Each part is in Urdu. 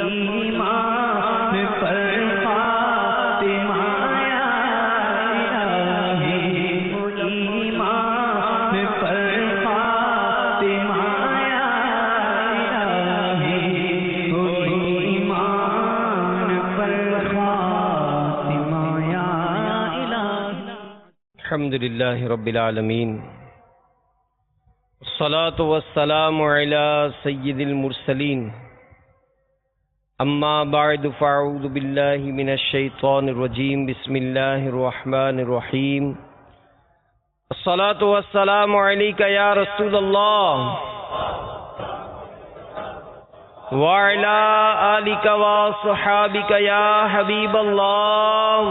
الایمان پر فاطمہ یا الہی، ایمان پر فاطمہ یا الہی، ایمان پر فاطمہ یا الہی۔ الحمدللہ رب العالمین، الصلاة والسلام علی سید المرسلین، اما بعد فاعوذ باللہ من الشیطان الرجیم، بسم اللہ الرحمن الرحیم۔ الصلاة والسلام علیک یا رسول اللہ وعلی آلک وصحابک یا حبیب اللہ۔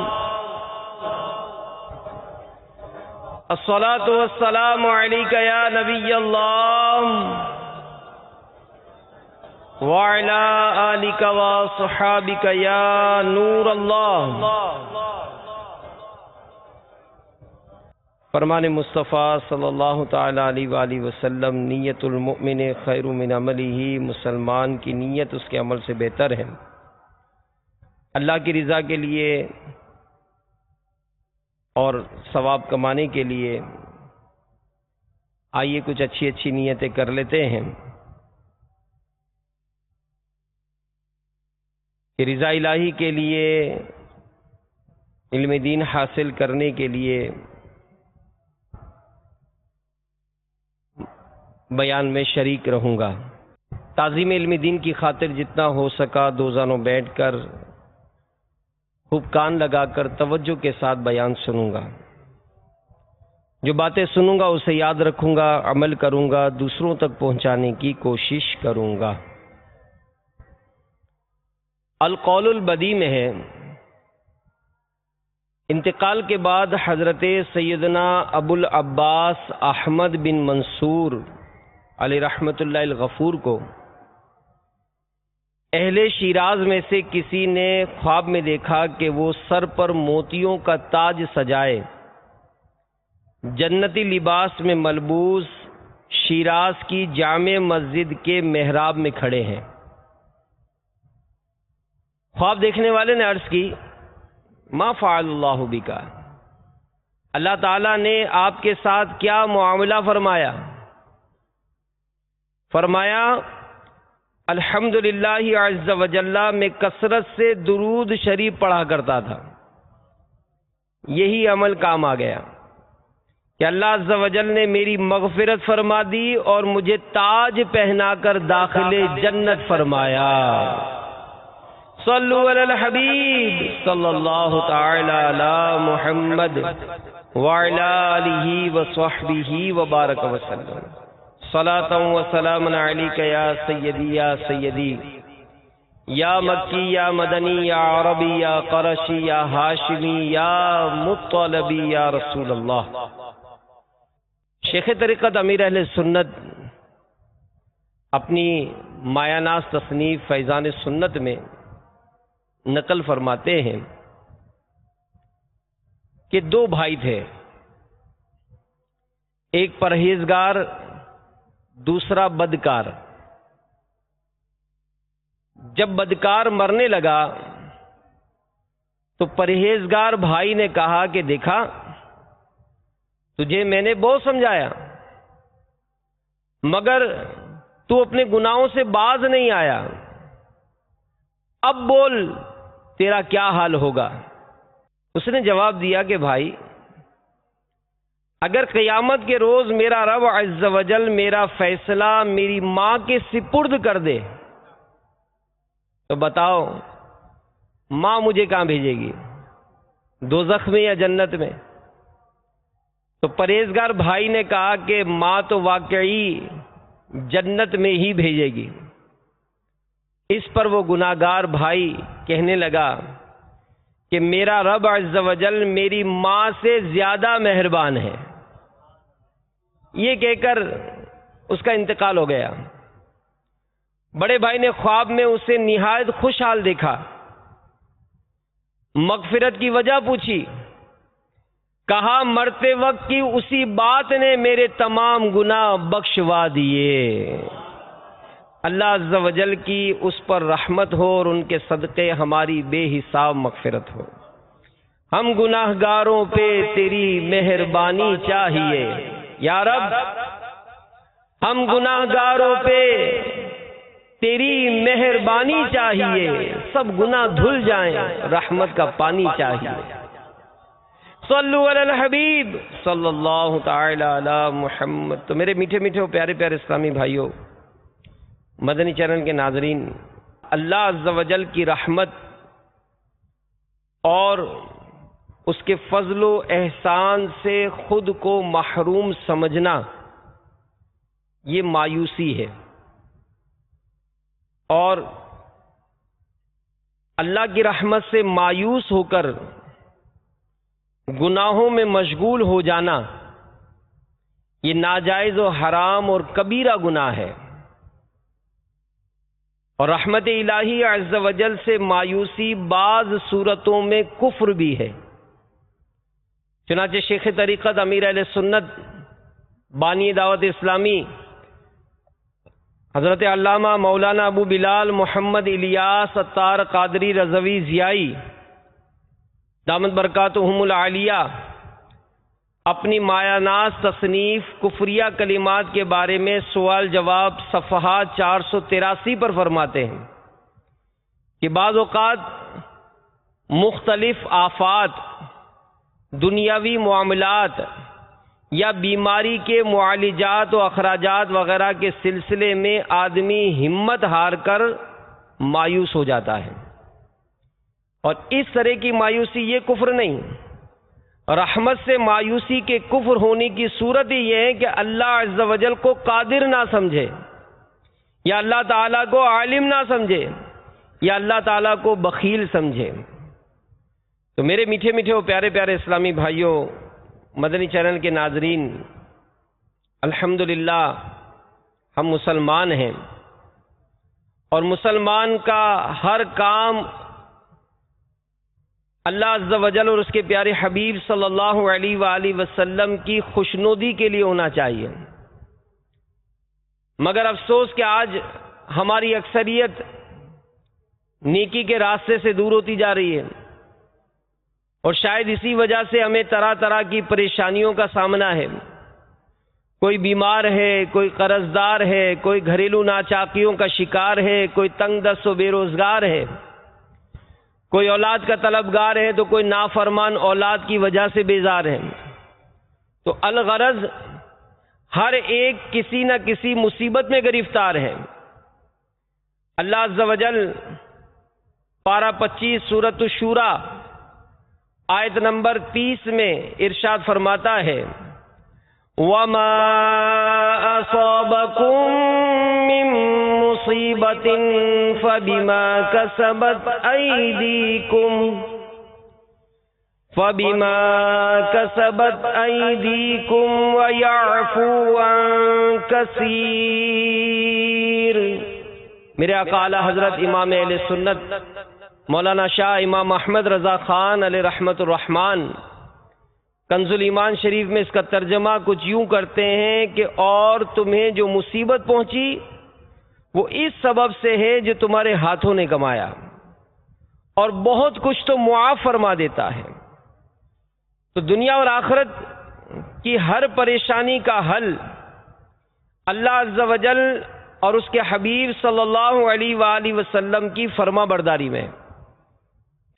الصلاة والسلام علیک یا نبی اللہ وعلی آلک وصحابک یا نور اللہ۔ فرمان مصطفیٰ صلی اللہ تعالی علیہ وآلہ وسلم، نیت المؤمن خیر من عملہ، مسلمان کی نیت اس کے عمل سے بہتر ہے۔ اللہ کی رضا کے لیے اور ثواب کمانے کے لیے آئیے کچھ اچھی اچھی نیتیں کر لیتے ہیں کہ رضا الہی کے لیے، علم دین حاصل کرنے کے لیے بیان میں شریک رہوں گا۔ تعظیم علم دین کی خاطر جتنا ہو سکا دو زانوں بیٹھ کر خوب کان لگا کر توجہ کے ساتھ بیان سنوں گا۔ جو باتیں سنوں گا اسے یاد رکھوں گا، عمل کروں گا، دوسروں تک پہنچانے کی کوشش کروں گا۔ القول البدی میں ہے، انتقال کے بعد حضرت سیدنا ابو العباس احمد بن منصور علیہ رحمۃ اللہ الغفور کو اہل شیراز میں سے کسی نے خواب میں دیکھا کہ وہ سر پر موتیوں کا تاج سجائے، جنتی لباس میں ملبوس، شیراز کی جامع مسجد کے محراب میں کھڑے ہیں۔ خواب دیکھنے والے نے عرض کی، ما فعل اللہ بکا، اللہ تعالیٰ نے آپ کے ساتھ کیا معاملہ فرمایا؟ فرمایا، الحمدللہ عز وجل میں کثرت سے درود شریف پڑھا کرتا تھا، یہی عمل کام آ گیا کہ اللہ عز وجل نے میری مغفرت فرما دی اور مجھے تاج پہنا کر داخل جنت فرمایا۔ صلو علی الحبیب صلی اللہ تعالی علی محمد وعلی آلہ وصحبہ وبارک وسلم۔ صلاۃ و سلام علیک یا سیدی یا سیدی، یا مکی یا مدنی یا عربی یا قرشی یا ہاشمی یا مطلبی یا رسول اللہ۔ شیخ طریقت امیر اہل سنت اپنی مایہ ناز تصنیف فیضان سنت میں نقل فرماتے ہیں کہ دو بھائی تھے، ایک پرہیزگار دوسرا بدکار۔ جب بدکار مرنے لگا تو پرہیزگار بھائی نے کہا کہ دیکھا، تجھے میں نے بہت سمجھایا مگر تو اپنے گناہوں سے باز نہیں آیا، اب بول تیرا کیا حال ہوگا؟ اس نے جواب دیا کہ بھائی، اگر قیامت کے روز میرا رب عز وجل میرا فیصلہ میری ماں کے سپرد کر دے تو بتاؤ ماں مجھے کہاں بھیجے گی، دوزخ میں یا جنت میں؟ تو پرہیزگار بھائی نے کہا کہ ماں تو واقعی جنت میں ہی بھیجے گی۔ اس پر وہ گناہگار بھائی کہنے لگا کہ میرا رب عز وجل میری ماں سے زیادہ مہربان ہے۔ یہ کہہ کر اس کا انتقال ہو گیا۔ بڑے بھائی نے خواب میں اسے نہایت خوشحال دیکھا، مغفرت کی وجہ پوچھی، کہا مرتے وقت کی اسی بات نے میرے تمام گناہ بخشوا دیے۔ اللہ عز و جل کی اس پر رحمت ہو اور ان کے صدقے ہماری بے حساب مغفرت ہو۔ ہم گناہ گاروں پہ تیری مہربانی چاہیے یا رب، ہم گناہ گاروں پہ تیری مہربانی چاہیے، سب گناہ دھل جائیں، رحمت کا پانی چاہیے۔ صلو علی الحبیب صلی اللہ تعالی علی محمد۔ تو میرے میٹھے میٹھے اور پیارے پیارے اسلامی بھائیوں، مدنی چینل کے ناظرین، اللہ عز و جل کی رحمت اور اس کے فضل و احسان سے خود کو محروم سمجھنا یہ مایوسی ہے، اور اللہ کی رحمت سے مایوس ہو کر گناہوں میں مشغول ہو جانا یہ ناجائز و حرام اور کبیرہ گناہ ہے، اور رحمت الہی عز و جل سے مایوسی بعض صورتوں میں کفر بھی ہے۔ چنانچہ شیخ طریقت امیر اہل سنت بانی دعوت اسلامی حضرت علامہ مولانا ابو بلال محمد الیاس عطار قادری رضوی ضیائی دامت برکاتہم العالیہ اپنی مایہ ناز تصنیف کفریہ کلمات کے بارے میں سوال جواب صفحات 483 پر فرماتے ہیں کہ بعض اوقات مختلف آفات، دنیاوی معاملات یا بیماری کے معالجات و اخراجات وغیرہ کے سلسلے میں آدمی ہمت ہار کر مایوس ہو جاتا ہے، اور اس طرح کی مایوسی یہ کفر نہیں۔ رحمت سے مایوسی کے کفر ہونے کی صورت ہی یہ ہے کہ اللہ عز و جل کو قادر نہ سمجھے، یا اللہ تعالیٰ کو عالم نہ سمجھے، یا اللہ تعالیٰ کو بخیل سمجھے۔ تو میرے میٹھے میٹھے اور پیارے پیارے اسلامی بھائیوں، مدنی چینل کے ناظرین، الحمدللہ ہم مسلمان ہیں، اور مسلمان کا ہر کام اللہ عز و جل اور اس کے پیارے حبیب صلی اللہ علیہ وآلہ وسلم کی خوشنودی کے لیے ہونا چاہیے، مگر افسوس کہ آج ہماری اکثریت نیکی کے راستے سے دور ہوتی جا رہی ہے، اور شاید اسی وجہ سے ہمیں طرح طرح کی پریشانیوں کا سامنا ہے۔ کوئی بیمار ہے، کوئی قرض دار ہے، کوئی گھریلو ناچاکیوں کا شکار ہے، کوئی تنگ دست و بے روزگار ہے، کوئی اولاد کا طلبگار ہے، تو کوئی نافرمان اولاد کی وجہ سے بیزار ہے۔ تو الغرض ہر ایک کسی نہ کسی مصیبت میں گرفتار ہے۔ اللہ عز و جل پارہ 25 سورۃ الشورى آیت نمبر 30 میں ارشاد فرماتا ہے وَمَا أَصَابَكُم مِّن مُّصِيبَةٍ فَبِمَا كَسَبَتْ أَيْدِيكُمْ وَيَعْفُو عَن كَثِيرٍ۔ میرے آقا اعلیٰ حضرت امام اہل سنت مولانا شاہ امام احمد رضا خان علیہ رحمت الرحمن کنز الایمان شریف میں اس کا ترجمہ کچھ یوں کرتے ہیں کہ اور تمہیں جو مصیبت پہنچی وہ اس سبب سے ہے جو تمہارے ہاتھوں نے کمایا، اور بہت کچھ تو معاف فرما دیتا ہے۔ تو دنیا اور آخرت کی ہر پریشانی کا حل اللہ عز و جل اور اس کے حبیب صلی اللہ علیہ وآلہ وسلم کی فرما برداری میں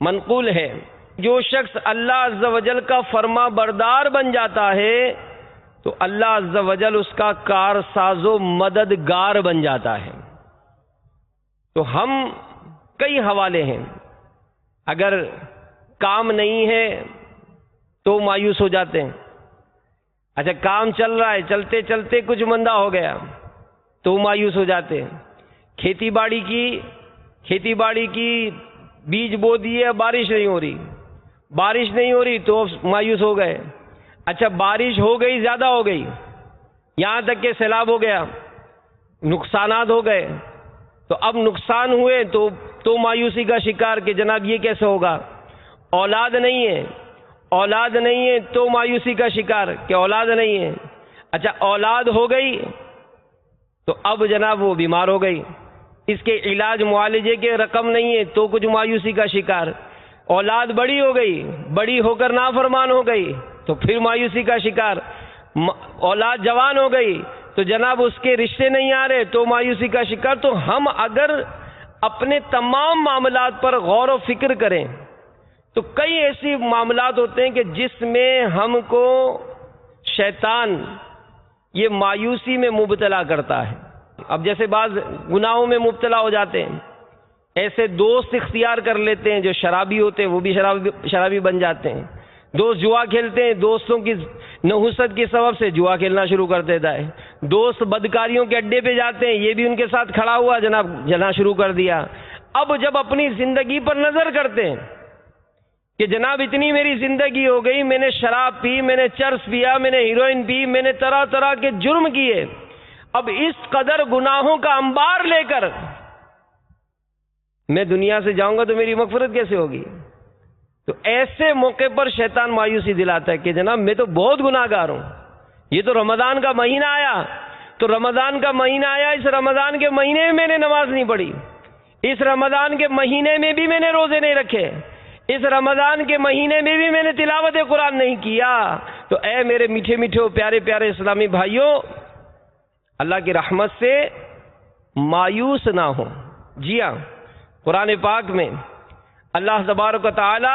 منقول ہے۔ جو شخص اللہ عز و جل کا فرما بردار بن جاتا ہے تو اللہ عز و جل اس کا کارساز و مددگار بن جاتا ہے۔ تو ہم کئی حوالے ہیں، اگر کام نہیں ہے تو مایوس ہو جاتے ہیں، اچھا کام چل رہا ہے، چلتے چلتے کچھ مندہ ہو گیا تو مایوس ہو جاتے ہیں۔ کھیتی باڑی کی بیج بو دیے، بارش نہیں ہو رہی تو مایوس ہو گئے۔ اچھا بارش ہو گئی، زیادہ ہو گئی، یہاں تک کہ سیلاب ہو گیا، نقصانات ہو گئے، تو اب نقصان ہوئے تو مایوسی کا شکار کہ جناب یہ کیسے ہوگا۔ اولاد نہیں ہے تو مایوسی کا شکار کہ اولاد نہیں ہے۔ اچھا اولاد ہو گئی تو اب جناب وہ بیمار ہو گئی، اس کے علاج معالجے کے رقم نہیں ہے تو کچھ مایوسی کا شکار، اولاد بڑی ہو گئی، بڑی ہو کر نافرمان ہو گئی تو پھر مایوسی کا شکار، اولاد جوان ہو گئی تو جناب اس کے رشتے نہیں آ رہے تو مایوسی کا شکار۔ تو ہم اگر اپنے تمام معاملات پر غور و فکر کریں تو کئی ایسی معاملات ہوتے ہیں کہ جس میں ہم کو شیطان یہ مایوسی میں مبتلا کرتا ہے۔ اب جیسے بعض گناہوں میں مبتلا ہو جاتے ہیں، ایسے دوست اختیار کر لیتے ہیں جو شرابی ہوتے ہیں، وہ بھی شرابی بن جاتے ہیں۔ دوست جوا کھیلتے ہیں، دوستوں کی نحوست کے سبب سے جوا کھیلنا شروع کر دیتا ہے۔ دوست بدکاریوں کے اڈے پہ جاتے ہیں، یہ بھی ان کے ساتھ کھڑا ہوا جناب جلنا شروع کر دیا۔ اب جب اپنی زندگی پر نظر کرتے ہیں کہ جناب اتنی میری زندگی ہو گئی، میں نے شراب پی، میں نے چرس پیا، میں نے ہیروئن پی، میں نے طرح طرح کے جرم کیے، اب اس قدر گناہوں کا انبار لے کر میں دنیا سے جاؤں گا تو میری مغفرت کیسے ہوگی؟ تو ایسے موقع پر شیطان مایوسی دلاتا ہے کہ جناب میں تو بہت گناہ گار ہوں، یہ تو رمضان کا مہینہ آیا تو رمضان کا مہینہ آیا، اس رمضان کے مہینے میں میں نے نماز نہیں پڑھی، اس رمضان کے مہینے میں بھی میں نے روزے نہیں رکھے، اس رمضان کے مہینے میں بھی میں نے تلاوت قرآن نہیں کیا۔ تو اے میرے میٹھے میٹھے پیارے پیارے اسلامی بھائیوں، اللہ کی رحمت سے مایوس نہ ہو۔ جی ہاں، قرآن پاک میں اللہ تبارک و تعالی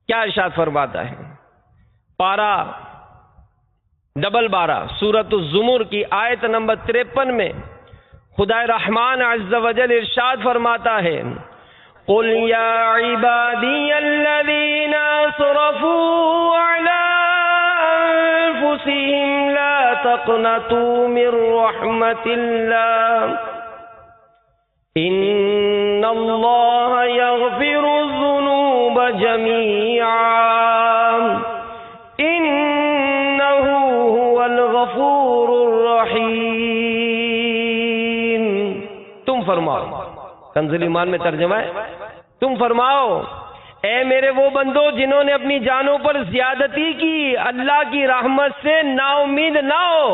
کیا ارشاد فرماتا ہے؟ پارہ 12 سورۃ الزمر کی آیت نمبر 53 میں خدا رحمان عز و جل ارشاد فرماتا ہے، قل یا عبادی الذین اسرفوا علی انفسهم لا تقنطوا من رحمت اللہ ان اللہ یغفر الذنوب جمیعا انہ هو الغفور الرحیم۔ تم فرماؤ، کنز ایمان میں ترجمہ ہے، تم فرماؤ اے میرے وہ بندو جنہوں نے اپنی جانوں پر زیادتی کی، اللہ کی رحمت سے نا امید نہ ہو،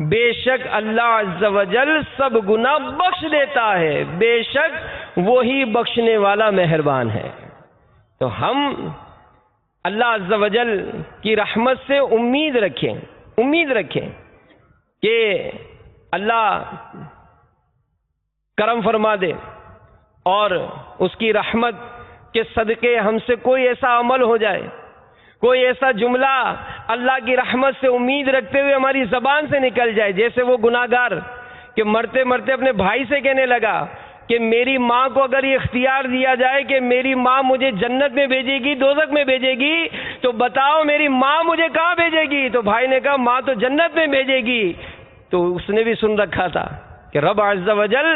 بے شک اللہ عز و جل سب گناہ بخش دیتا ہے، بے شک وہی بخشنے والا مہربان ہے۔ تو ہم اللہ عز و جل کی رحمت سے امید رکھیں کہ اللہ کرم فرما دے اور اس کی رحمت کے صدقے ہم سے کوئی ایسا عمل ہو جائے، کوئی ایسا جملہ اللہ کی رحمت سے امید رکھتے ہوئے ہماری زبان سے نکل جائے، جیسے وہ گناہگار کہ مرتے مرتے اپنے بھائی سے کہنے لگا کہ میری ماں کو اگر یہ اختیار دیا جائے کہ میری ماں مجھے جنت میں بھیجے گی دوزخ میں بھیجے گی تو بتاؤ میری ماں مجھے کہاں بھیجے گی؟ تو بھائی نے کہا ماں تو جنت میں بھیجے گی۔ تو اس نے بھی سن رکھا تھا کہ رب عز و جل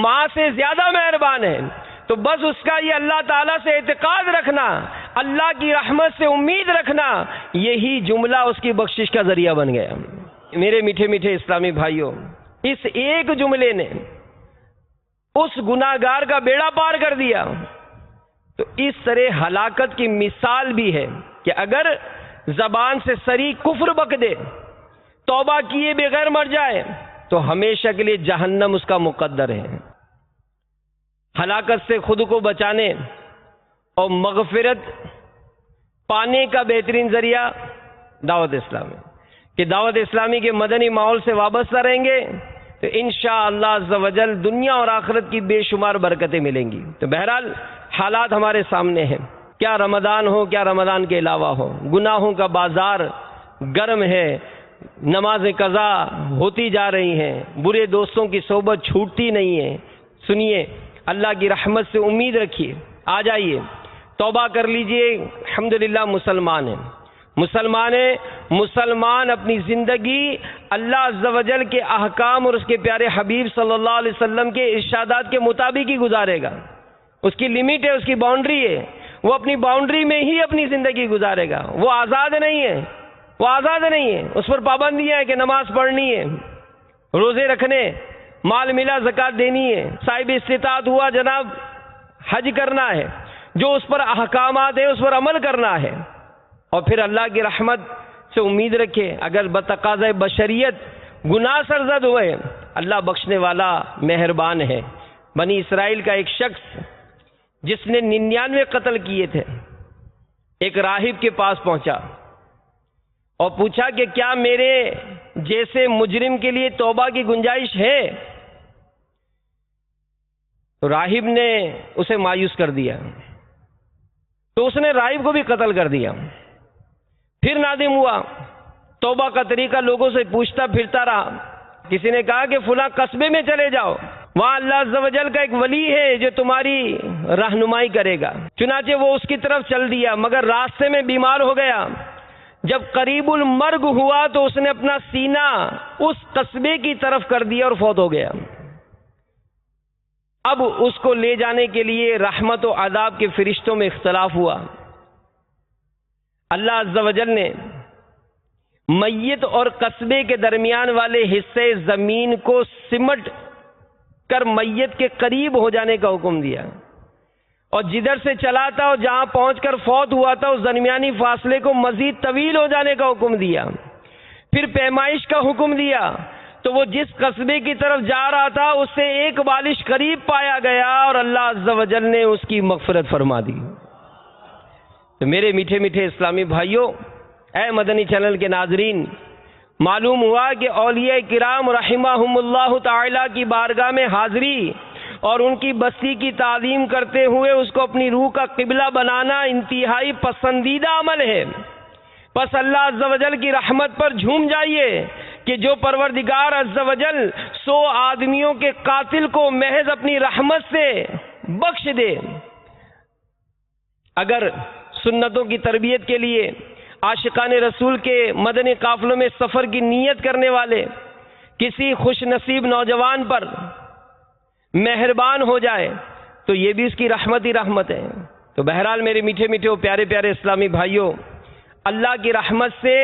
ماں سے زیادہ مہربان ہے، تو بس اس کا یہ اللہ تعالیٰ سے اعتقاد رکھنا، اللہ کی رحمت سے امید رکھنا، یہی جملہ اس کی بخشش کا ذریعہ بن گیا۔ میرے میٹھے میٹھے اسلامی بھائیوں، اس ایک جملے نے اس گناہگار کا بیڑا پار کر دیا۔ تو اس طرح ہلاکت کی مثال بھی ہے کہ اگر زبان سے صریح کفر بک دے، توبہ کیے بغیر مر جائے تو ہمیشہ کے لیے جہنم اس کا مقدر ہے۔ ہلاکت سے خود کو بچانے اور مغفرت پانے کا بہترین ذریعہ دعوت اسلامی، کہ دعوت اسلامی کے مدنی ماحول سے وابستہ رہیں گے تو انشاءاللہ عز و جل دنیا اور آخرت کی بے شمار برکتیں ملیں گی۔ تو بہرحال حالات ہمارے سامنے ہیں، کیا رمضان ہو کیا رمضان کے علاوہ ہو، گناہوں کا بازار گرم ہے، نماز قضا ہوتی جا رہی ہیں، برے دوستوں کی صحبت چھوٹتی نہیں ہے۔ سنیے، اللہ کی رحمت سے امید رکھیے، آ جائیے توبہ کر لیجئے۔ الحمدللہ مسلمان اپنی زندگی اللہ عز و جل کے احکام اور اس کے پیارے حبیب صلی اللہ علیہ وسلم کے ارشادات کے مطابق ہی گزارے گا۔ اس کی لمٹ ہے، اس کی باؤنڈری ہے، وہ اپنی باؤنڈری میں ہی اپنی زندگی گزارے گا۔ وہ آزاد نہیں ہے، اس پر پابندیاں ہیں کہ نماز پڑھنی ہے، روزے رکھنے، مال ملا زکوٰۃ دینی ہے، صاحب استطاعت ہوا جناب حج کرنا ہے، جو اس پر احکامات ہیں اس پر عمل کرنا ہے، اور پھر اللہ کی رحمت سے امید رکھے۔ اگر بتقاضۂ بشریت گناہ سرزد ہوئے اللہ بخشنے والا مہربان ہے۔ بنی اسرائیل کا ایک شخص جس نے 99 قتل کیے تھے، ایک راہب کے پاس پہنچا اور پوچھا کہ کیا میرے جیسے مجرم کے لیے توبہ کی گنجائش ہے؟ تو راہب نے اسے مایوس کر دیا، تو اس نے راہب کو بھی قتل کر دیا۔ پھر نادم ہوا، توبہ کا طریقہ لوگوں سے پوچھتا پھرتا رہا۔ کسی نے کہا کہ فلاں قصبے میں چلے جاؤ، وہاں اللہ عز و جل کا ایک ولی ہے جو تمہاری رہنمائی کرے گا۔ چنانچہ وہ اس کی طرف چل دیا، مگر راستے میں بیمار ہو گیا۔ جب قریب المرگ ہوا تو اس نے اپنا سینہ اس قصبے کی طرف کر دیا اور فوت ہو گیا۔ اب اس کو لے جانے کے لیے رحمت و عذاب کے فرشتوں میں اختلاف ہوا۔ اللہ عز و جل نے میت اور قصبے کے درمیان والے حصے زمین کو سمٹ کر میت کے قریب ہو جانے کا حکم دیا، اور جدھر سے چلا تھا اور جہاں پہنچ کر فوت ہوا تھا اس درمیانی فاصلے کو مزید طویل ہو جانے کا حکم دیا۔ پھر پیمائش کا حکم دیا، تو وہ جس قصبے کی طرف جا رہا تھا اس سے ایک بالش قریب پایا گیا، اور اللہ عز و جل نے اس کی مغفرت فرما دی۔ تو میرے میٹھے میٹھے اسلامی بھائیوں، اے مدنی چینل کے ناظرین، معلوم ہوا کہ اولیاء کرام رحمہم اللہ تعالی کی بارگاہ میں حاضری اور ان کی بستی کی تعظیم کرتے ہوئے اس کو اپنی روح کا قبلہ بنانا انتہائی پسندیدہ عمل ہے۔ بس اللہ عز و جل کی رحمت پر جھوم جائیے کہ جو پروردگار عز و جل 100 آدمیوں کے قاتل کو محض اپنی رحمت سے بخش دے۔ اگر سنتوں کی تربیت کے لیے عاشقان رسول کے مدنی قافلوں میں سفر کی نیت کرنے والے کسی خوش نصیب نوجوان پر مہربان ہو جائے تو یہ بھی اس کی رحمت ہی رحمت ہے۔ تو بہرحال میرے میٹھے میٹھے و پیارے پیارے اسلامی بھائیوں، اللہ کی رحمت سے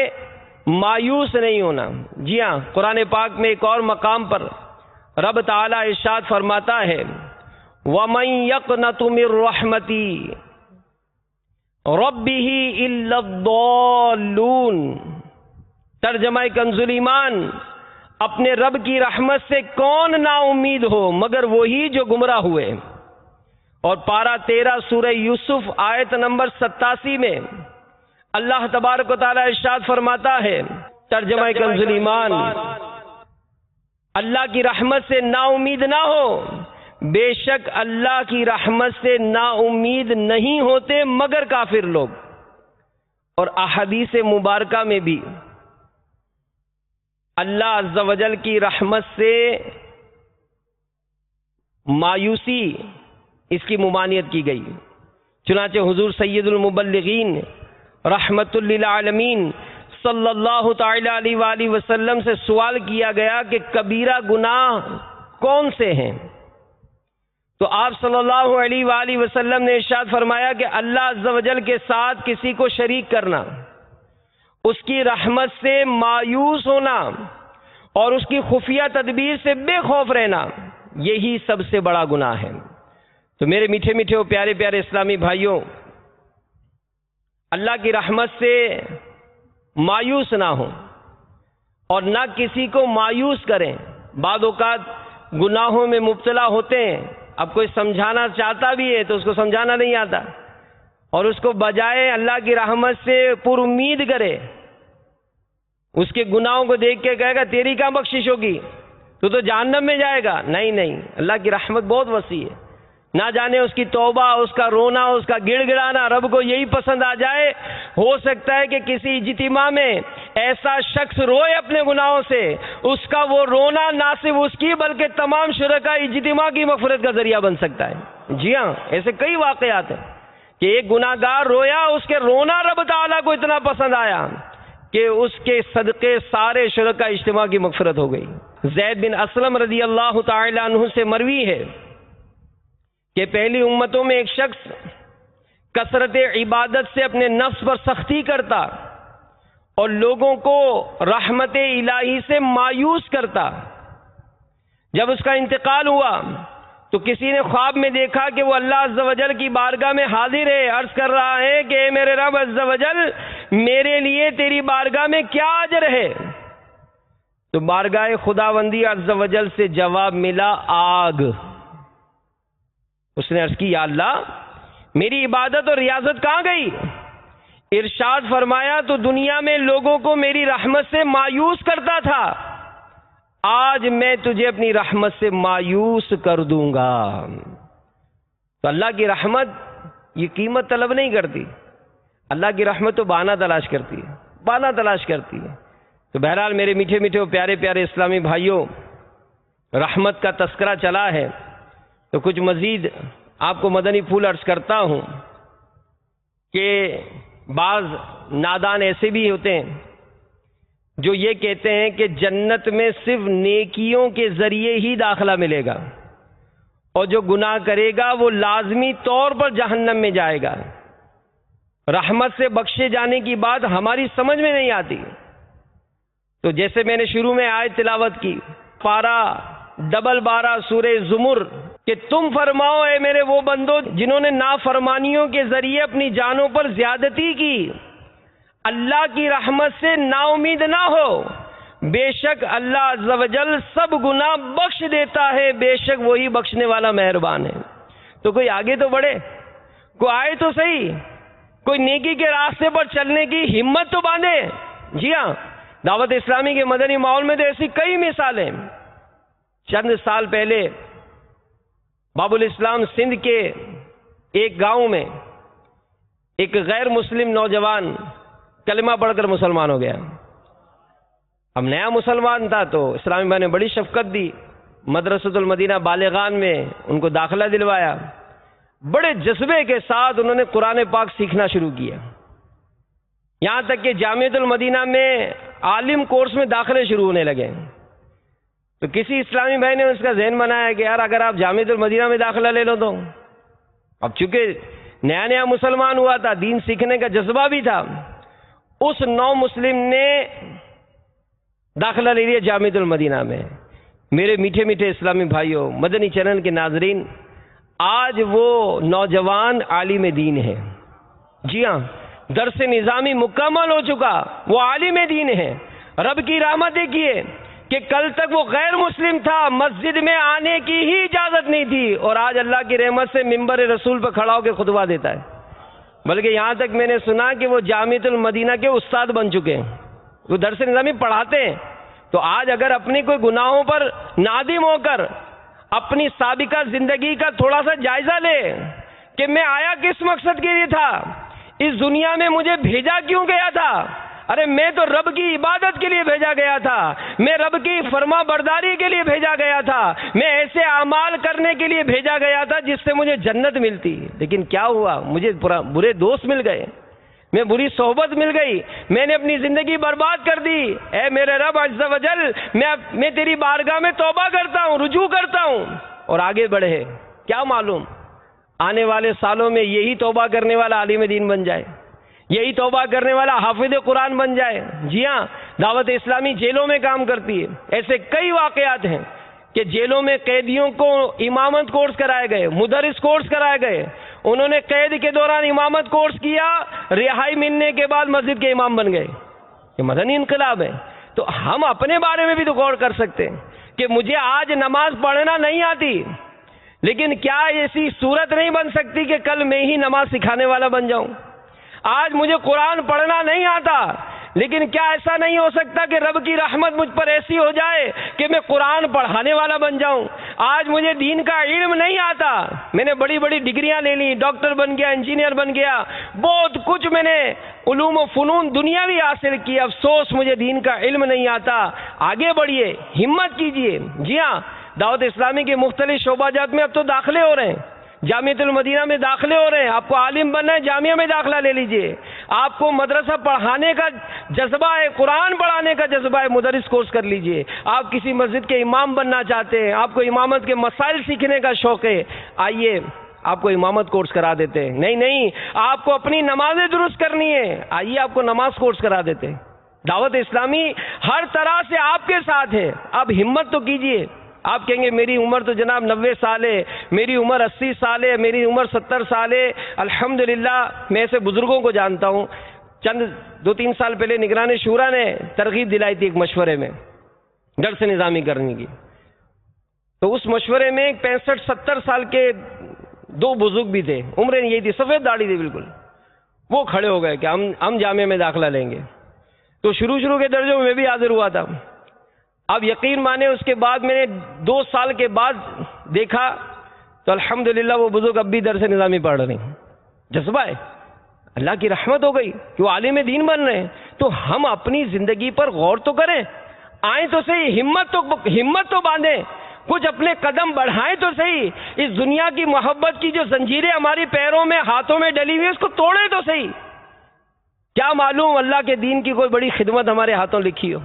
مایوس نہیں ہونا۔ جی ہاں، قرآن پاک میں ایک اور مقام پر رب تعالی ارشاد فرماتا ہے وَمَن يَقْنَطُ مِن رَحْمَتِي رَبِّهِ إِلَّا الضَّالُّونَ۔ ترجمہ کنز ایمان، اپنے رب کی رحمت سے کون نا امید ہو مگر وہی جو گمراہ ہوئے۔ اور پارہ 13 سورہ یوسف آیت نمبر 87 میں اللہ تبارک و تعالی ارشاد فرماتا ہے، ترجمہ کنز ایمان، اللہ کی رحمت سے نا امید نہ ہو، بے شک اللہ کی رحمت سے نا امید نہیں ہوتے مگر کافر لوگ۔ اور احادیث مبارکہ میں بھی اللہ عز و جل کی رحمت سے مایوسی اس کی ممانعت کی گئی۔ چنانچہ حضور سید المبلغین رحمت للعالمین صلی اللہ تعالی علیہ وآلہ وسلم سے سوال کیا گیا کہ کبیرہ گناہ کون سے ہیں؟ تو آپ صلی اللہ علیہ وآلہ وسلم نے ارشاد فرمایا کہ اللہ عز و جل کے ساتھ کسی کو شریک کرنا، اس کی رحمت سے مایوس ہونا اور اس کی خفیہ تدبیر سے بے خوف رہنا، یہی سب سے بڑا گناہ ہے۔ تو میرے میٹھے میٹھے و پیارے پیارے اسلامی بھائیوں، اللہ کی رحمت سے مایوس نہ ہوں اور نہ کسی کو مایوس کریں۔ بعض اوقات گناہوں میں مبتلا ہوتے ہیں، اب کوئی سمجھانا چاہتا بھی ہے تو اس کو سمجھانا نہیں آتا، اور اس کو بجائے اللہ کی رحمت سے پر امید کرے، اس کے گناہوں کو دیکھ کے کہے گا تیری کہاں بخشش ہوگی، تو جہنم میں جائے گا۔ نہیں نہیں، اللہ کی رحمت بہت وسیع ہے۔ نہ جانے اس کی توبہ، اس کا رونا، اس کا گڑ گڑانا رب کو یہی پسند آ جائے۔ ہو سکتا ہے کہ کسی اجتماع میں ایسا شخص روئے اپنے گناہوں سے، اس کا وہ رونا نہ صرف اس کی بلکہ تمام شرکاء اجتماع کی مغفرت کا ذریعہ بن سکتا ہے۔ جی ہاں، ایسے کئی واقعات ہیں کہ ایک گناہ گار رویا، اس کے رونا رب تعالیٰ کو اتنا پسند آیا کہ اس کے صدقے سارے شرکاء اجتماع کی مغفرت ہو گئی۔ زید بن اسلم رضی اللہ تعالی عنہ سے مروی ہے کہ پہلی امتوں میں ایک شخص کثرت عبادت سے اپنے نفس پر سختی کرتا اور لوگوں کو رحمت الہی سے مایوس کرتا۔ جب اس کا انتقال ہوا تو کسی نے خواب میں دیکھا کہ وہ اللہ عز و جل کی بارگاہ میں حاضر ہے، عرض کر رہا ہے کہ اے میرے رب عز و جل، میرے لیے تیری بارگاہ میں کیا اجر ہے؟ تو بارگاہ خداوندی عز و جل سے جواب ملا آگ۔ اس نے عرض کی یا اللہ میری عبادت اور ریاضت کہاں گئی؟ ارشاد فرمایا تو دنیا میں لوگوں کو میری رحمت سے مایوس کرتا تھا، آج میں تجھے اپنی رحمت سے مایوس کر دوں گا۔ تو اللہ کی رحمت یہ قیمت طلب نہیں کرتی، اللہ کی رحمت تو بہانہ تلاش کرتی ہے، بہانہ تلاش کرتی ہے۔ تو بہرحال میرے میٹھے میٹھے پیارے پیارے اسلامی بھائیوں، رحمت کا تذکرہ چلا ہے تو کچھ مزید آپ کو مدنی پھول عرض کرتا ہوں کہ بعض نادان ایسے بھی ہوتے ہیں جو یہ کہتے ہیں کہ جنت میں صرف نیکیوں کے ذریعے ہی داخلہ ملے گا اور جو گناہ کرے گا وہ لازمی طور پر جہنم میں جائے گا۔ رحمت سے بخشے جانے کی بات ہماری سمجھ میں نہیں آتی۔ تو جیسے میں نے شروع میں آیت تلاوت کی، پارہ ڈبل 12 سورہ زمر، کہ تم فرماؤ اے میرے وہ بندو جنہوں نے نافرمانیوں کے ذریعے اپنی جانوں پر زیادتی کی، اللہ کی رحمت سے نا امید نہ ہو، بے شک اللہ عز و جل سب گناہ بخش دیتا ہے، بے شک وہی بخشنے والا مہربان ہے۔ تو کوئی آگے تو بڑھے، کوئی آئے تو صحیح، کوئی نیکی کے راستے پر چلنے کی ہمت تو باندھے۔ جی ہاں، دعوت اسلامی کے مدنی ماحول میں تو ایسی کئی مثالیں۔ چند سال پہلے باب الاسلام سندھ کے ایک گاؤں میں ایک غیر مسلم نوجوان کلمہ پڑھ کر مسلمان ہو گیا۔ اب نیا مسلمان تھا تو اسلامی بھائی نے بڑی شفقت دی، مدرسۃ المدینہ بالغان میں ان کو داخلہ دلوایا، بڑے جذبے کے ساتھ انہوں نے قرآن پاک سیکھنا شروع کیا، یہاں تک کہ جامعۃ المدینہ میں عالم کورس میں داخلے شروع ہونے لگے۔ تو کسی اسلامی بھائی نے اس کا ذہن بنایا کہ یار اگر آپ جامعۃ المدینہ میں داخلہ لے لو تو، اب چونکہ نیا نیا مسلمان ہوا تھا، دین سیکھنے کا جذبہ بھی تھا، اس نو مسلم نے داخلہ لے لیا جامعۃ المدینہ میں۔ میرے میٹھے میٹھے اسلامی بھائیوں، مدنی چینل کے ناظرین، آج وہ نوجوان عالم دین ہے۔ جی ہاں، درس نظامی مکمل ہو چکا، وہ عالم دین ہے۔ رب کی رحمت دیکھیے کہ کل تک وہ غیر مسلم تھا، مسجد میں آنے کی ہی اجازت نہیں تھی، اور آج اللہ کی رحمت سے ممبر رسول پر کھڑا ہو کے خطبہ دیتا ہے۔ بلکہ یہاں تک میں نے سنا کہ وہ جامعۃ المدینہ کے استاد بن چکے ہیں، وہ درس نظامی پڑھاتے ہیں۔ تو آج اگر اپنی کوئی گناہوں پر نادم ہو کر اپنی سابقہ زندگی کا تھوڑا سا جائزہ لے کہ میں آیا کس مقصد کے لیے تھا، اس دنیا میں مجھے بھیجا کیوں گیا تھا؟ ارے میں تو رب کی عبادت کے لیے بھیجا گیا تھا، میں رب کی فرما برداری کے لیے بھیجا گیا تھا، میں ایسے اعمال کرنے کے لیے بھیجا گیا تھا جس سے مجھے جنت ملتی۔ لیکن کیا ہوا؟ مجھے برے دوست مل گئے، میں بری صحبت مل گئی، میں نے اپنی زندگی برباد کر دی۔ اے میرے رب عز و جل، میں تیری بارگاہ میں توبہ کرتا ہوں، رجوع کرتا ہوں، اور آگے بڑھے۔ کیا معلوم آنے والے سالوں میں یہی توبہ کرنے والا عالم دین بن جائے، یہی توبہ کرنے والا حافظ قرآن بن جائے۔ جی ہاں، دعوت اسلامی جیلوں میں کام کرتی ہے۔ ایسے کئی واقعات ہیں کہ جیلوں میں قیدیوں کو امامت کورس کرائے گئے، مدرس کورس کرائے گئے، انہوں نے قید کے دوران امامت کورس کیا، رہائی ملنے کے بعد مسجد کے امام بن گئے۔ یہ مدنی انقلاب ہے۔ تو ہم اپنے بارے میں بھی تو غور کر سکتے ہیں کہ مجھے آج نماز پڑھنا نہیں آتی، لیکن کیا ایسی صورت نہیں بن سکتی کہ کل میں ہی نماز سکھانے والا بن جاؤں؟ آج مجھے قرآن پڑھنا نہیں آتا، لیکن کیا ایسا نہیں ہو سکتا کہ رب کی رحمت مجھ پر ایسی ہو جائے کہ میں قرآن پڑھانے والا بن جاؤں؟ آج مجھے دین کا علم نہیں آتا، میں نے بڑی بڑی ڈگریاں لے لی، ڈاکٹر بن گیا، انجینئر بن گیا، بہت کچھ میں نے علوم و فنون دنیاوی حاصل کی، افسوس مجھے دین کا علم نہیں آتا۔ آگے بڑھیے، ہمت کیجیے۔ جی ہاں، دعوت اسلامی کے مختلف شعبہ جات میں اب تو داخلے ہو رہے ہیں، جامعۃ المدینہ میں داخلے ہو رہے ہیں۔ آپ کو عالم بننا ہے، جامعہ میں داخلہ لے لیجئے۔ آپ کو مدرسہ پڑھانے کا جذبہ ہے، قرآن پڑھانے کا جذبہ ہے، مدرس کورس کر لیجئے۔ آپ کسی مسجد کے امام بننا چاہتے ہیں، آپ کو امامت کے مسائل سیکھنے کا شوق ہے، آئیے آپ کو امامت کورس کرا دیتے ہیں۔ نہیں، آپ کو اپنی نمازیں درست کرنی ہے، آئیے آپ کو نماز کورس کرا دیتے ہیں۔ دعوت اسلامی ہر طرح سے آپ کے ساتھ ہے، آپ ہمت تو کیجئے۔ آپ کہیں گے میری عمر تو جناب 90 سال ہے، میری عمر 80 سال ہے، میری عمر 70 سال ہے۔ الحمدللہ میں ایسے بزرگوں کو جانتا ہوں، چند 2-3 سال پہلے نگران شورا نے ترغیب دلائی تھی ایک مشورے میں درس نظامی کرنے کی. تو اس مشورے میں 65-70 سال کے 2 بزرگ بھی تھے, عمریں یہی تھی, سفید داڑھی تھی بالکل. وہ کھڑے ہو گئے کہ ہم جامعہ میں داخلہ لیں گے. تو شروع کے درجوں میں بھی حاضر ہوا تھا. اب یقین مانے اس کے بعد میں نے 2 سال کے بعد دیکھا تو الحمدللہ وہ بزرگ اب بھی درس نظامی پڑھ رہے ہیں. جذبہ ہے, اللہ کی رحمت ہو گئی کہ وہ عالم دین بن رہے ہیں. تو ہم اپنی زندگی پر غور تو کریں, آئیں تو صحیح, ہمت تو باندھیں, کچھ اپنے قدم بڑھائیں تو صحیح. اس دنیا کی محبت کی جو زنجیریں ہماری پیروں میں ہاتھوں میں ڈلی ہوئی ہیں اس کو توڑیں تو صحیح. کیا معلوم اللہ کے دین کی کوئی بڑی خدمت ہمارے ہاتھوں لکھی ہو,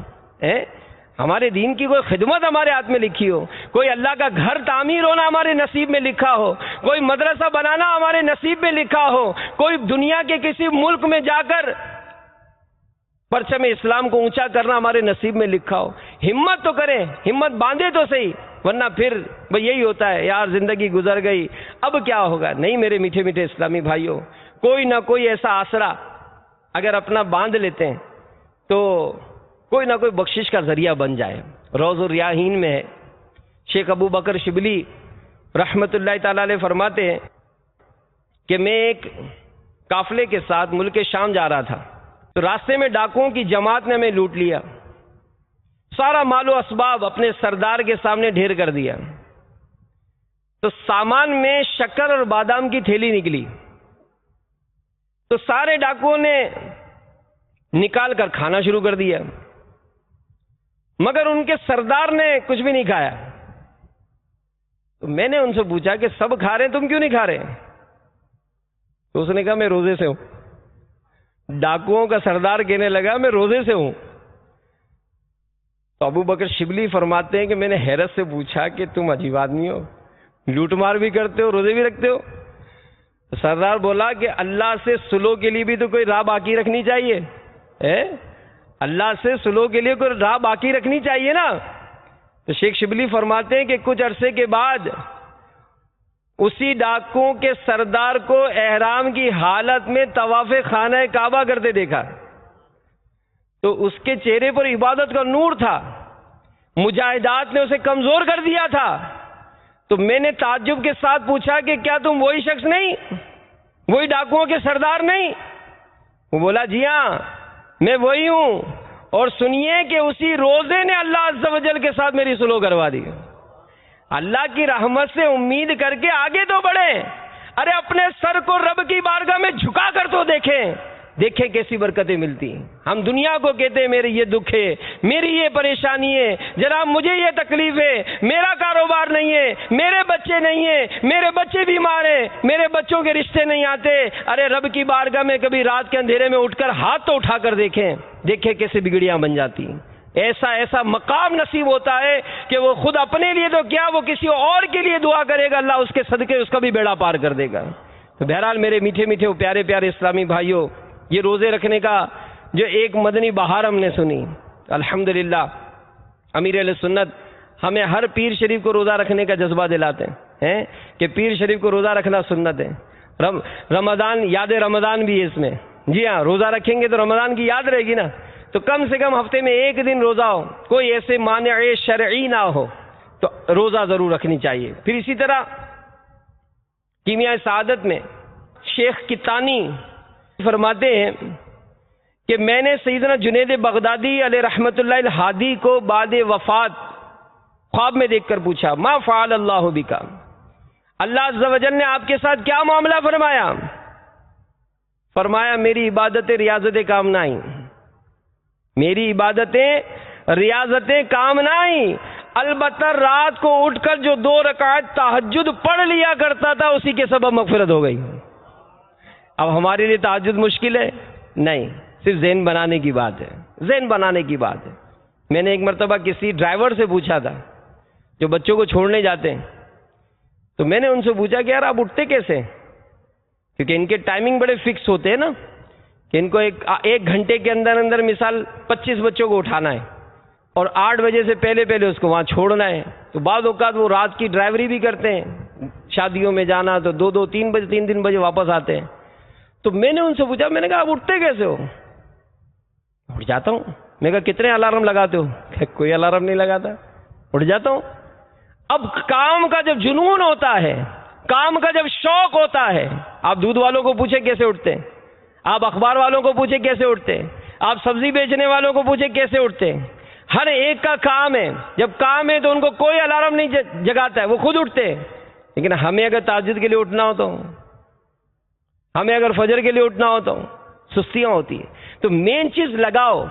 ہمارے دین کی کوئی خدمت ہمارے ہاتھ میں لکھی ہو, کوئی اللہ کا گھر تعمیر ہونا ہمارے نصیب میں لکھا ہو, کوئی مدرسہ بنانا ہمارے نصیب میں لکھا ہو, کوئی دنیا کے کسی ملک میں جا کر پرچم اسلام کو اونچا کرنا ہمارے نصیب میں لکھا ہو. ہمت تو کریں, ہمت باندھے تو صحیح, ورنہ پھر یہی ہوتا ہے یار زندگی گزر گئی اب کیا ہوگا. نہیں میرے میٹھے میٹھے اسلامی بھائیوں, کوئی نہ کوئی ایسا آسرا اگر اپنا باندھ لیتے ہیں تو کوئی نہ کوئی بخشش کا ذریعہ بن جائے. روض الریاحین میں ہے, شیخ ابو بکر شبلی رحمت اللہ تعالی علیہ فرماتے ہیں کہ میں ایک قافلے کے ساتھ ملک شام جا رہا تھا, تو راستے میں ڈاکوؤں کی جماعت نے ہمیں لوٹ لیا, سارا مال و اسباب اپنے سردار کے سامنے ڈھیر کر دیا. تو سامان میں شکر اور بادام کی تھیلی نکلی, تو سارے ڈاکوؤں نے نکال کر کھانا شروع کر دیا, مگر ان کے سردار نے کچھ بھی نہیں کھایا. تو میں نے ان سے پوچھا کہ سب کھا رہے ہیں, تم کیوں نہیں کھا رہے؟ تو اس نے کہا میں روزے سے ہوں. ڈاکوؤں کا سردار کہنے لگا میں روزے سے ہوں. تو ابو بکر شبلی فرماتے ہیں کہ میں نے حیرت سے پوچھا کہ تم عجیب آدمی ہو, لوٹ مار بھی کرتے ہو, روزے بھی رکھتے ہو. سردار بولا کہ اللہ سے سلو کے لیے بھی تو کوئی راہ باقی رکھنی چاہیے, اللہ سے سلو کے لیے کوئی راہ باقی رکھنی چاہیے نا. تو شیخ شبلی فرماتے ہیں کہ کچھ عرصے کے بعد اسی ڈاکوؤں کے سردار کو احرام کی حالت میں طواف خانہ کعبہ کرتے دیکھا. تو اس کے چہرے پر عبادت کا نور تھا, مجاہدات نے اسے کمزور کر دیا تھا. تو میں نے تعجب کے ساتھ پوچھا کہ کیا تم وہی شخص نہیں, وہی ڈاکوؤں کے سردار نہیں؟ وہ بولا جی ہاں میں وہی ہوں. اور سنیے کہ اسی روزے نے اللہ عز و جل کے ساتھ میری سلو کروا دی. اللہ کی رحمت سے امید کر کے آگے تو بڑھیں. ارے اپنے سر کو رب کی بارگاہ میں جھکا کر تو دیکھیں کیسی برکتیں ملتی ہیں. ہم دنیا کو کہتے ہیں میرے یہ دکھ ہے, میری یہ پریشانی ہے, جناب مجھے یہ تکلیف ہے, میرا کاروبار نہیں ہے, میرے بچے نہیں ہیں, میرے بچے بیمار ہیں, میرے بچوں کے رشتے نہیں آتے. ارے رب کی بارگاہ میں کبھی رات کے اندھیرے میں اٹھ کر ہاتھ تو اٹھا کر دیکھیں کیسے بگڑیاں بن جاتی ہیں. ایسا مقام نصیب ہوتا ہے کہ وہ خود اپنے لیے تو کیا وہ کسی اور کے لیے دعا کرے گا, اللہ اس کے صدقے اس کا بھی بیڑا پار کر دے گا. تو بہرحال میرے میٹھے میٹھے پیارے پیارے اسلامی بھائیوں, یہ روزے رکھنے کا جو ایک مدنی بہار ہم نے سنی, الحمدللہ امیر اہل سنت ہمیں ہر پیر شریف کو روزہ رکھنے کا جذبہ دلاتے ہیں کہ پیر شریف کو روزہ رکھنا سنت ہے. رمضان, یاد رمضان بھی ہے اس میں. جی ہاں, روزہ رکھیں گے تو رمضان کی یاد رہے گی نا. تو کم سے کم ہفتے میں 1 دن روزہ ہو, کوئی ایسے مانع شرعی نہ ہو تو روزہ ضرور رکھنی چاہیے. پھر اسی طرح کیمیائے سعادت میں شیخ کتانی فرماتے ہیں کہ میں نے سیدنا جنید بغدادی علیہ رحمت اللہ الہادی کو بعد وفات خواب میں دیکھ کر پوچھا ما فعل اللہ بکا, اللہ عز و جل نے آپ کے ساتھ کیا معاملہ فرمایا؟ فرمایا میری عبادتیں ریاضتیں کام نہ آئیں, میری عبادتیں ریاضتیں کام نہ آئیں, البتہ رات کو اٹھ کر جو 2 رکعت تہجد پڑھ لیا کرتا تھا اسی کے سبب مغفرت ہو گئی. اب ہمارے لیے تہجد مشکل ہے؟ نہیں, صرف ذہن بنانے کی بات ہے, ذہن بنانے کی بات ہے. میں نے ایک مرتبہ کسی ڈرائیور سے پوچھا تھا جو بچوں کو چھوڑنے جاتے ہیں, تو میں نے ان سے پوچھا کہ یار آپ اٹھتے کیسے؟ کیونکہ ان کے ٹائمنگ بڑے فکس ہوتے ہیں نا, کہ ان کو ایک گھنٹے کے اندر مثال 25 بچوں کو اٹھانا ہے اور 8 بجے سے پہلے اس کو وہاں چھوڑنا ہے. تو بعض اوقات وہ رات کی ڈرائیوری بھی کرتے ہیں, شادیوں میں جانا تو 2-3 بجے واپس آتے ہیں. تو میں نے ان سے پوچھا, میں نے کہا آپ اٹھتے کیسے ہو؟ اٹھ جاتا ہوں. میں کہا کتنے الارم لگاتے ہو؟ کہ کوئی الارم نہیں لگاتا، اٹھ جاتا ہوں۔ اب کام کا جب جنون ہوتا ہے، کام کا جب شوق ہوتا ہے، آپ دودھ والوں کو پوچھیں کیسے اٹھتے ہیں، آپ اخبار والوں کو پوچھیں کیسے اٹھتے ہیں، آپ سبزی بیچنے والوں کو پوچھیں کیسے اٹھتے ہیں، ہر ایک کا کام ہے، جب کام ہے تو ان کو کوئی الارم نہیں جگاتا ہے، وہ خود اٹھتے ہیں۔ لیکن ہمیں اگر تہجد کے لیے اٹھنا ہو تو، ہمیں اگر فجر کے لیے اٹھنا ہو تو سستیاں ہوتی ہیں۔ تو مین چیز لگاؤ،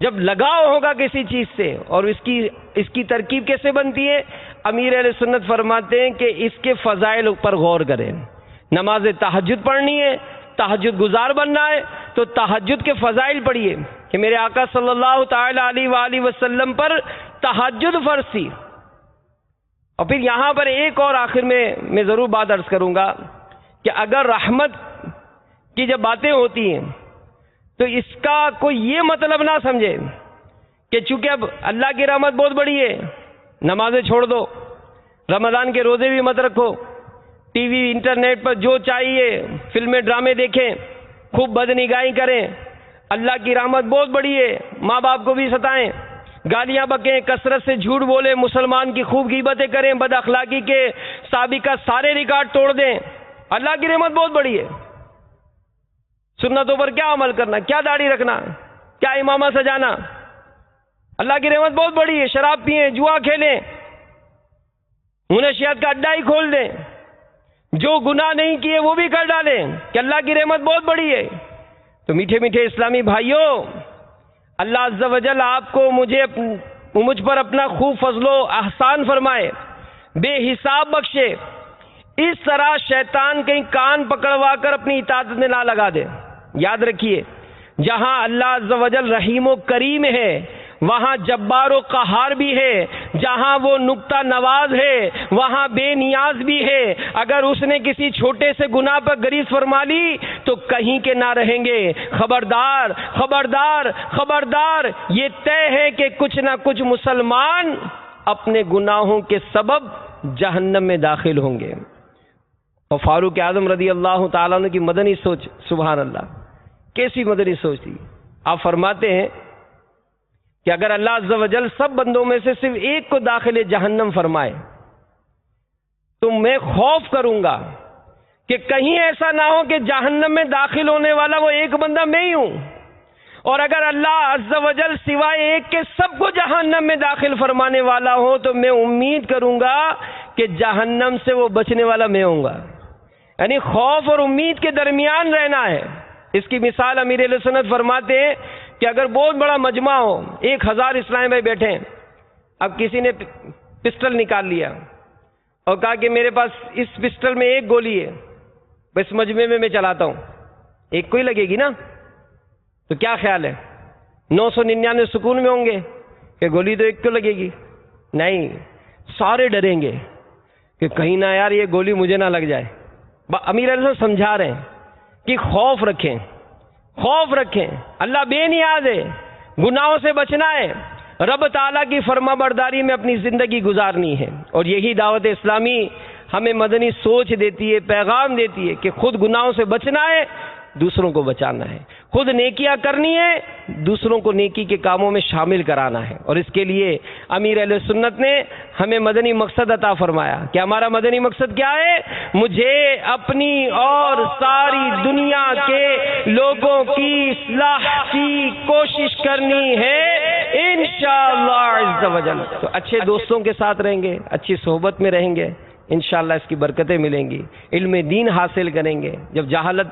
جب لگاؤ ہوگا کسی چیز سے، اور اس کی ترکیب کیسے بنتی ہے؟ امیر اہل سنت فرماتے ہیں کہ اس کے فضائل پر غور کریں۔ نماز تہجد پڑھنی ہے، تہجد گزار بننا ہے تو تہجد کے فضائل پڑھیے کہ میرے آقا صلی اللہ تعالی علیہ وآلہ وسلم پر تہجد فرض تھی۔ اور پھر یہاں پر ایک اور آخر میں ضرور بات عرض کروں گا کہ اگر رحمت کی جب باتیں ہوتی ہیں تو اس کا کوئی یہ مطلب نہ سمجھے کہ چونکہ اب اللہ کی رحمت بہت بڑی ہے، نمازیں چھوڑ دو، رمضان کے روزے بھی مت رکھو، ٹی وی انٹرنیٹ پر جو چاہیے فلمیں ڈرامے دیکھیں، خوب بدنگاہی کریں، اللہ کی رحمت بہت بڑی ہے، ماں باپ کو بھی ستائیں، گالیاں بکیں، کثرت سے جھوٹ بولیں، مسلمان کی خوب غیبتیں کریں، بد اخلاقی کے سابقہ سارے ریکارڈ توڑ دیں، اللہ کی رحمت بہت بڑی ہے۔ سنتوں پر کیا عمل کرنا، کیا داڑھی رکھنا، کیا امامہ سجانا، اللہ کی رحمت بہت بڑی ہے۔ شراب پئیں، جوا کھیلیں، منشیات کا اڈا ہی کھول دیں، جو گناہ نہیں کیے وہ بھی کر ڈالیں کہ اللہ کی رحمت بہت بڑی ہے۔ تو میٹھے میٹھے اسلامی بھائیوں، اللہ عز و جل آپ کو مجھ پر اپنا خوب فضل و احسان فرمائے، بے حساب بخشے، اس طرح شیطان کہیں کان پکڑوا کر اپنی اطاعت میں نہ لگا دے۔ یاد رکھیے، جہاں اللہ عز و جل رحیم و کریم ہے وہاں جبار و قہار بھی ہے، جہاں وہ نکتہ نواز ہے وہاں بے نیاز بھی ہے۔ اگر اس نے کسی چھوٹے سے گناہ پر گریز فرما لی تو کہیں کے نہ رہیں گے۔ خبردار خبردار خبردار، یہ طے ہے کہ کچھ نہ کچھ مسلمان اپنے گناہوں کے سبب جہنم میں داخل ہوں گے۔ اور فاروق اعظم رضی اللہ تعالیٰ عنہ کی مدنی سوچ، سبحان اللہ، کیسی مدنی سوچ تھی۔ آپ فرماتے ہیں کہ اگر اللہ عز و جل سب بندوں میں سے صرف ایک کو داخل جہنم فرمائے تو میں خوف کروں گا کہ کہیں ایسا نہ ہو کہ جہنم میں داخل ہونے والا وہ ایک بندہ میں ہی ہوں، اور اگر اللہ عز و جل سوائے ایک کے سب کو جہنم میں داخل فرمانے والا ہو تو میں امید کروں گا کہ جہنم سے وہ بچنے والا میں ہوں گا۔ یعنی خوف اور امید کے درمیان رہنا ہے۔ اس کی مثال امیر اہل سنت فرماتے ہیں کہ اگر بہت بڑا مجمع ہو، 1000 اسلامی بھائی بیٹھے ہیں، اب کسی نے پسٹل نکال لیا اور کہا کہ میرے پاس اس پسٹل میں ایک گولی ہے، بس مجمع میں چلاتا ہوں، ایک کو ہی لگے گی نا، تو کیا خیال ہے 999 سکون میں ہوں گے کہ گولی تو ایک کو لگے گی؟ نہیں، سارے ڈریں گے کہ کہیں نہ یار یہ گولی مجھے نہ لگ جائے۔ امیر علیہ سمجھا رہے ہیں کہ خوف رکھیں، خوف رکھیں، اللہ بے نیاز ہے، گناہوں سے بچنا ہے، رب تعالیٰ کی فرما برداری میں اپنی زندگی گزارنی ہے۔ اور یہی دعوت اسلامی ہمیں مدنی سوچ دیتی ہے، پیغام دیتی ہے کہ خود گناہوں سے بچنا ہے، دوسروں کو بچانا ہے، خود نیکیاں کرنی ہے، دوسروں کو نیکی کے کاموں میں شامل کرانا ہے۔ اور اس کے لیے امیر اہل سنت نے ہمیں مدنی مقصد عطا فرمایا کہ ہمارا مدنی مقصد کیا ہے؟ مجھے اپنی اور ساری دنیا کے لوگوں کی اصلاح کی کوشش کرنی ہے انشاءاللہ عز و جل۔ تو اچھے دوستوں کے ساتھ رہیں گے، اچھی صحبت میں رہیں گے، انشاءاللہ اس کی برکتیں ملیں گی، علم دین حاصل کریں گے۔ جب جہالت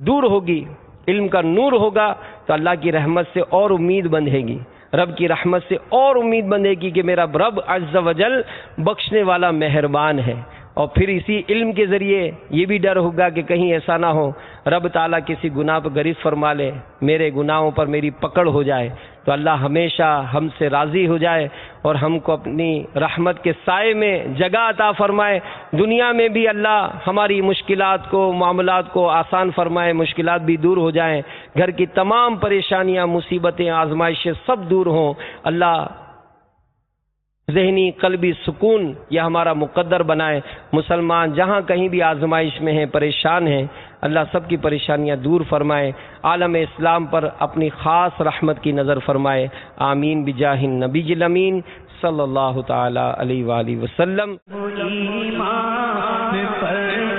دور ہوگی، علم کا نور ہوگا تو اللہ کی رحمت سے اور امید بندھے گی، رب کی رحمت سے اور امید بندھے گی کہ میرا رب عز و جل بخشنے والا مہربان ہے۔ اور پھر اسی علم کے ذریعے یہ بھی ڈر ہوگا کہ کہیں ایسا نہ ہو رب تعالیٰ کسی گناہ پر گریز فرما لے، میرے گناہوں پر میری پکڑ ہو جائے، تو اللہ ہمیشہ ہم سے راضی ہو جائے اور ہم کو اپنی رحمت کے سائے میں جگہ عطا فرمائے۔ دنیا میں بھی اللہ ہماری مشکلات کو، معاملات کو آسان فرمائے، مشکلات بھی دور ہو جائیں، گھر کی تمام پریشانیاں، مصیبتیں، آزمائشیں سب دور ہوں۔ اللہ ذہنی قلبی سکون یہ ہمارا مقدر بنائے۔ مسلمان جہاں کہیں بھی آزمائش میں ہیں، پریشان ہیں، اللہ سب کی پریشانیاں دور فرمائے، عالم اسلام پر اپنی خاص رحمت کی نظر فرمائے، آمین بجاہ النبی الامین صلی اللہ تعالی علیہ وآلہ وسلم۔ ایمان پر